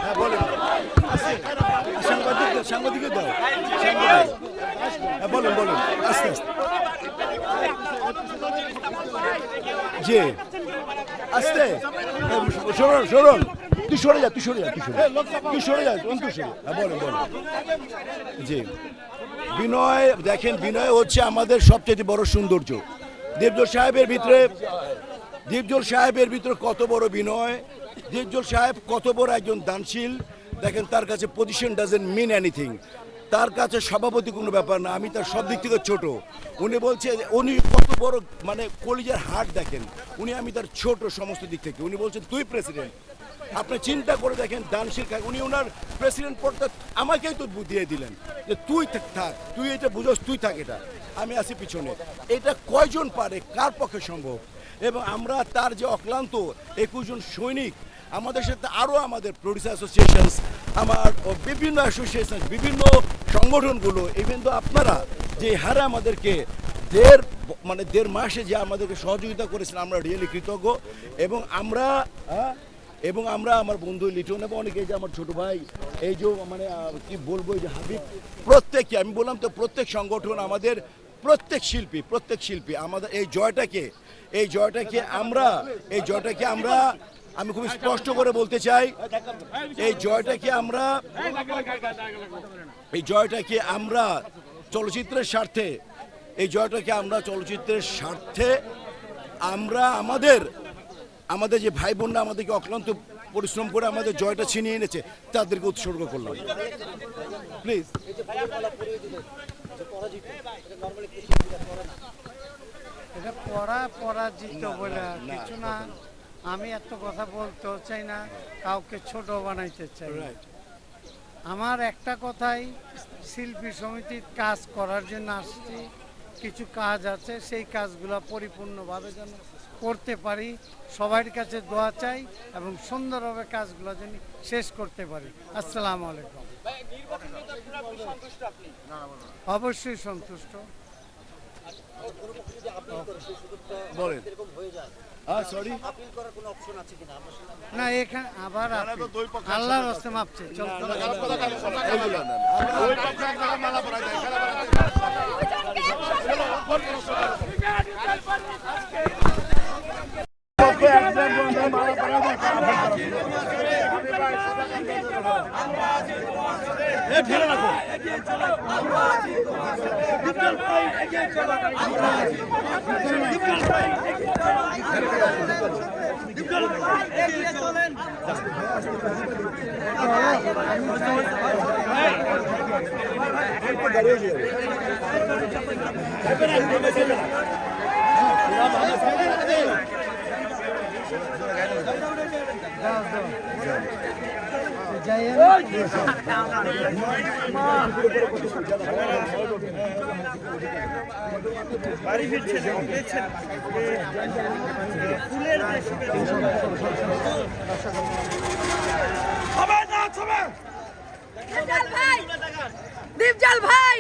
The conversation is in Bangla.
হ্যাঁ বলেন, সাংবাদিক দাও, হ্যাঁ বলেন বলেন, আস্তে আস্তে, জি আস্তে, সরুন সরুন, তুই সরে যা, তুই সরে যা, তুই সরে যা, হ্যাঁ বলেন বলেন। জি বিনয়, দেখেন বিনয় হচ্ছে আমাদের সবচেয়ে বড় সৌন্দর্য। দেবজল সাহেবের ভিতরে কত বড় বিনয়, দেবজল সাহেব কত বড় একজন দানশীল। দেখেন তার কাছে পজিশন ডাজেন্ট মিন এনিথিং, তার কাছে সভাপতি কোনো ব্যাপার না, আমি তার সব দিক থেকে ছোট। উনি বলছে উনি কত বড় মানে কলিজার হাট, দেখেন উনি, আমি তার ছোট সমস্ত দিক থেকে। উনি বলছেন তুই প্রেসিডেন্ট, আপনি চিন্তা করে দেখেন দানশীল খায়। উনি ওনার প্রেসিডেন্ট পদটা আমাকেই তো দিয়ে দিলেন যে তুই থাক, তুই এটা বুঝোস, তুই থাক, এটা আমি আছি পিছনে। এটা কয়জন পারে, কার পক্ষে সম্ভব? এবং আমরা তার যে অক্লান্ত 21 জন সৈনিক, আমাদের সাথে আরও আমাদের প্রডিউসার অ্যাসোসিয়েশন, আমার বিভিন্ন অ্যাসোসিয়েশন, বিভিন্ন সংগঠনগুলো, ইভেন তো আপনারা যে হারে আমাদেরকে দেড় মাসে যে আমাদেরকে সহযোগিতা করেছেন, আমরা রিয়েলি কৃতজ্ঞ। এবং আমরা আমার বন্ধু লিটন এবং অনেকে, যে আমার ছোট ভাই, এই যে মানে কি বলবো, এই যে হাবিব, প্রত্যেককে আমি বললাম তো, প্রত্যেক সংগঠন, আমাদের প্রত্যেক শিল্পী আমাদের এই জয়টাকে আমরা আমি খুব স্পষ্ট করে বলতে চাই, এই জয়টাকে আমরা চলচ্চিত্রের স্বার্থে, আমরা আমাদের যে ভাই বোনরা আমাদেরকে অক্লান্ত পরিশ্রম করে আমাদের জয়টা ছিনিয়ে এনেছে, তাদেরকে উৎসর্গ করলাম। প্লিজ, এটা পরাজিত বলে কিছু না। আমি এত কথা বলতেও চাই না, কাউকে ছোট বানাইতে চাই। আমার একটা কথাই, শিল্পী সমিতির কাজ করার জন্য আসছি, কিছু কাজ আছে, সেই কাজগুলো পরিপূর্ণভাবে যেন করতে পারি। সবার কাছে দোয়া চাই এবং সুন্দরভাবে কাজগুলো যেন শেষ করতে পারি। আসসালামু আলাইকুম। অবশ্যই সন্তুষ্ট। বলেন। না, এখানে আবার আল্লাহর রাস্তে মাপছে, চলতে বাড়ি ফিরছেন, ফুলের দীপজল ভাই